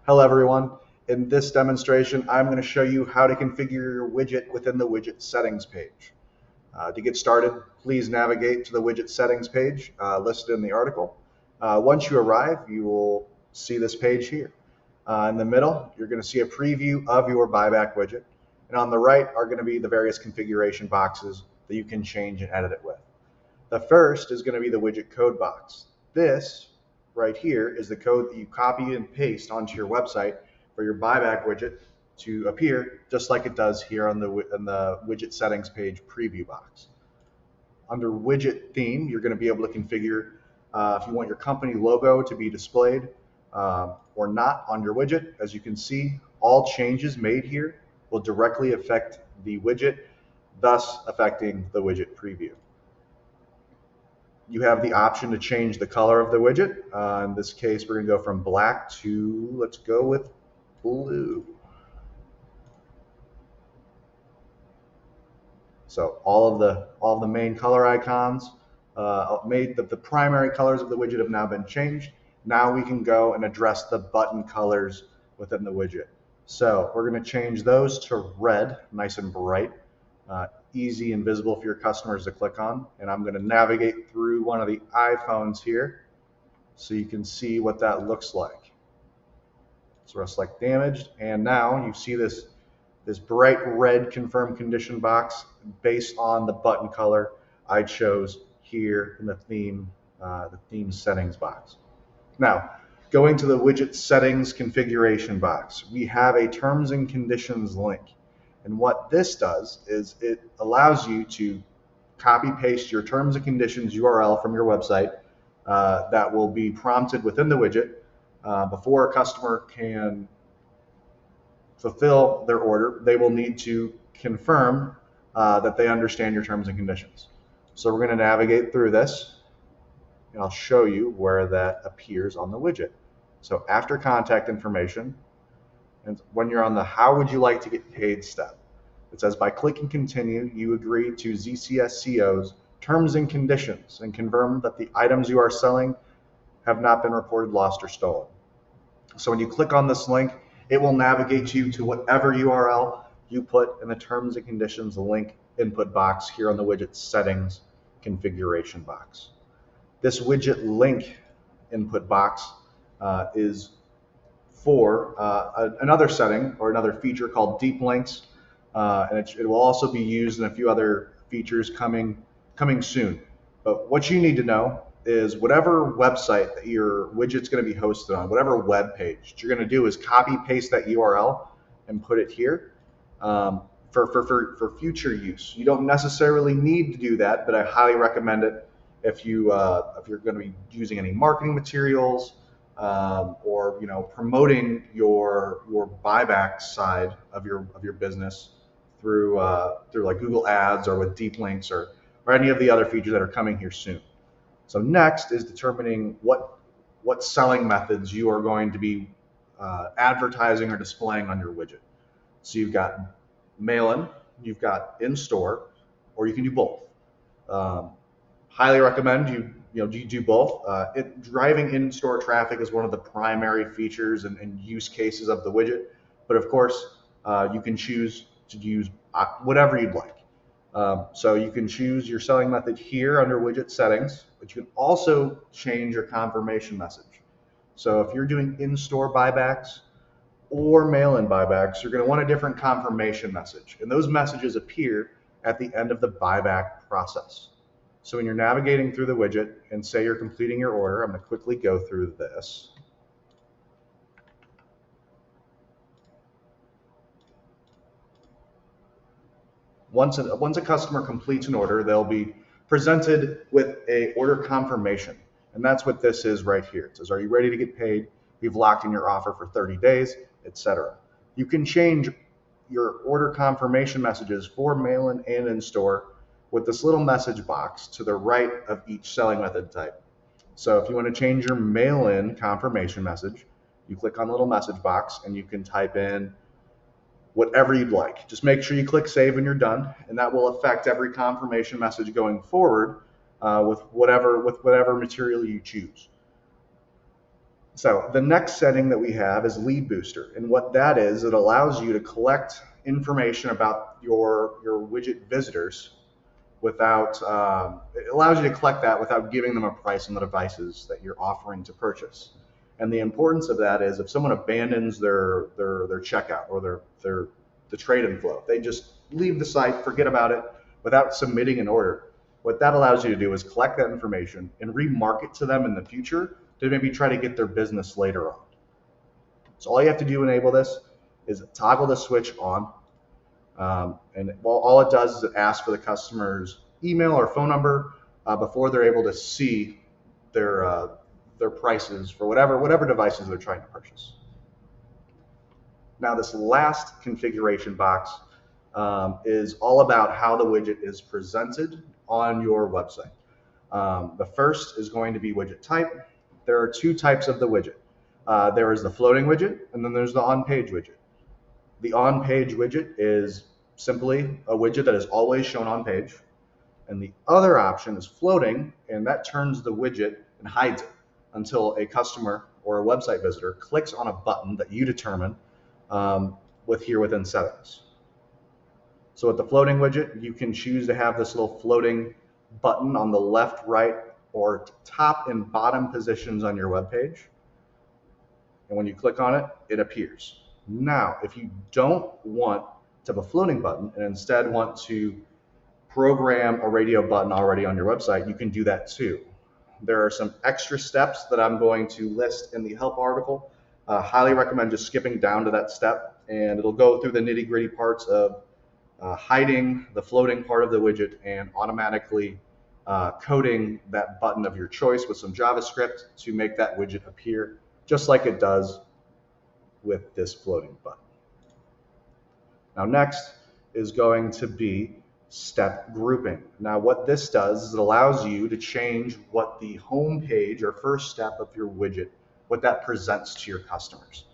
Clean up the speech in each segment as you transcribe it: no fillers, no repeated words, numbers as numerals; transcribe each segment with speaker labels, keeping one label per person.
Speaker 1: Hello everyone. In this demonstration, I'm going to show you how to configure your widget within the widget settings page. To get started, please navigate to the widget settings page listed in the article. Once you arrive, you will see this page here. In the middle, you're going to see a preview of your buyback widget. And on the right are going to be the various configuration boxes that you can change and edit it with. The first is going to be the widget code box. This right here is the code that you copy and paste onto your website for your buyback widget to appear just like it does here on the widget settings page preview box. Under widget theme, you're going to be able to configure if you want your company logo to be displayed or not on your widget. As you can see, all changes made here will directly affect the widget, thus affecting the widget preview. You have the option to change the color of the widget. In this case, we're going to go from black to, let's go with blue. So all of the main color icons the primary colors of the widget have now been changed. Now we can go and address the button colors within the widget. So we're going to change those to red, nice and bright. Easy and visible for your customers to click on. And I'm going to navigate through one of the iPhones here so you can see what that looks like. So we'll select damaged, and now you see this bright red confirm condition box based on the button color I chose here in the theme settings box. Now, going to the widget settings configuration box, we have a terms and conditions link. And what this does is it allows you to copy paste your terms and conditions URL from your website that will be prompted within the widget before a customer can fulfill their order. They will need to confirm that they understand your terms and conditions. So we're going to navigate through this, and I'll show you where that appears on the widget. So after contact information, and when you're on the how would you like to get paid step, it says by clicking continue, you agree to ZCSCO's terms and conditions and confirm that the items you are selling have not been reported lost or stolen. So when you click on this link, it will navigate you to whatever URL you put in the terms and conditions link input box here on the widget settings configuration box. This widget link input box is for another setting or another feature called deep links, and it will also be used in a few other features coming soon. But what you need to know is whatever website that your widget's going to be hosted on, whatever web page, what you're going to do is copy paste that URL and put it here for future use. You don't necessarily need to do that, but I highly recommend it if you're going to be using any marketing materials or promoting your buyback side of your business through like Google Ads or with deep links or any of the other features that are coming here soon. So next is determining what selling methods you are going to be advertising or displaying on your widget. So you've got mail-in, you've got in-store, or you can do both. Highly recommend you do both. Driving in-store traffic is one of the primary features and use cases of the widget, but of course you can choose to use whatever you'd like. So you can choose your selling method here under widget settings, but you can also change your confirmation message. So if you're doing in-store buybacks or mail-in buybacks, you're going to want a different confirmation message, and those messages appear at the end of the buyback process. So when you're navigating through the widget and say you're completing your order, I'm going to quickly go through this. Once a customer completes an order, they'll be presented with a order confirmation. And that's what this is right here. It says, are you ready to get paid? We've locked in your offer for 30 days, etc. You can change your order confirmation messages for mail-in and in-store with this little message box to the right of each selling method type. So if you want to change your mail-in confirmation message, you click on the little message box and you can type in whatever you'd like. Just make sure you click save when you're done, and that will affect every confirmation message going forward with whatever material you choose. So the next setting that we have is lead booster. And what that is, it allows you to collect information about your widget visitors without, it allows you to collect that without giving them a price on the devices that you're offering to purchase. And the importance of that is if someone abandons their checkout or the trade-in flow, they just leave the site, forget about it without submitting an order. What that allows you to do is collect that information and remarket to them in the future to maybe try to get their business later on. So all you have to do to enable this is toggle the switch on. And all it does is it asks for the customer's email or phone number before they're able to see their prices for whatever devices they're trying to purchase. Now this last configuration box is all about how the widget is presented on your website. The first is going to be widget type. There are two types of the widget. There is the floating widget, and then there's the on-page widget. The on-page widget is simply a widget that is always shown on page. And the other option is floating, and that turns the widget and hides it until a customer or a website visitor clicks on a button that you determine within settings. So with the floating widget, you can choose to have this little floating button on the left, right, or top and bottom positions on your web page. And when you click on it, it appears. Now, if you don't want to have a floating button and instead want to program a radio button already on your website, you can do that too. There are some extra steps that I'm going to list in the help article. Highly recommend just skipping down to that step, and it'll go through the nitty-gritty parts of hiding the floating part of the widget and automatically coding that button of your choice with some JavaScript to make that widget appear just like it does with this floating button. Now next is going to be step grouping. Now what this does is it allows you to change what the home page or first step of your widget, what that presents to your customers.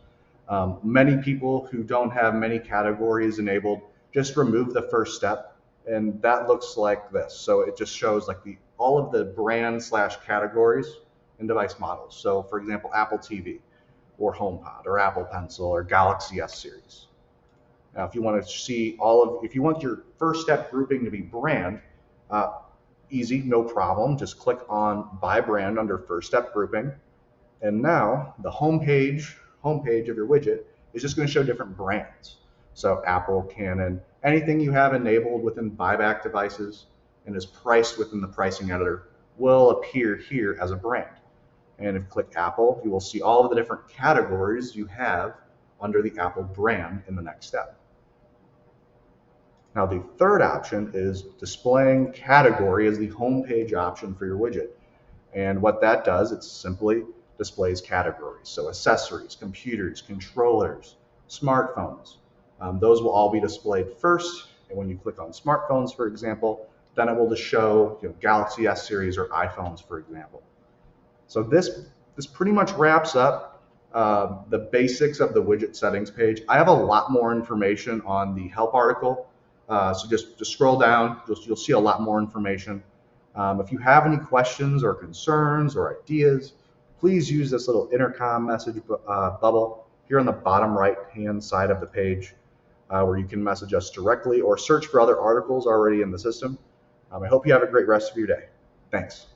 Speaker 1: Many people who don't have many categories enabled just remove the first step, and that looks like this. So it just shows like all of the brand slash categories and device models. So for example, Apple TV or HomePod or Apple Pencil or Galaxy S series. Now, if you want to see if you want your first step grouping to be brand, easy, no problem. Just click on by brand under first step grouping. And now the home page of your widget is just going to show different brands. So Apple, Canon, anything you have enabled within buyback devices and is priced within the pricing editor will appear here as a brand. And if you click Apple, you will see all of the different categories you have under the Apple brand in the next step. Now the third option is displaying category as the home page option for your widget. And what that does, it simply displays categories. So accessories, computers, controllers, smartphones, those will all be displayed first. And when you click on smartphones, for example, then it will just show Galaxy S series or iPhones, for example. So this pretty much wraps up the basics of the widget settings page. I have a lot more information on the help article. So just scroll down, you'll see a lot more information. If you have any questions or concerns or ideas, please use this little intercom message bubble here on the bottom right-hand side of the page where you can message us directly or search for other articles already in the system. I hope you have a great rest of your day. Thanks.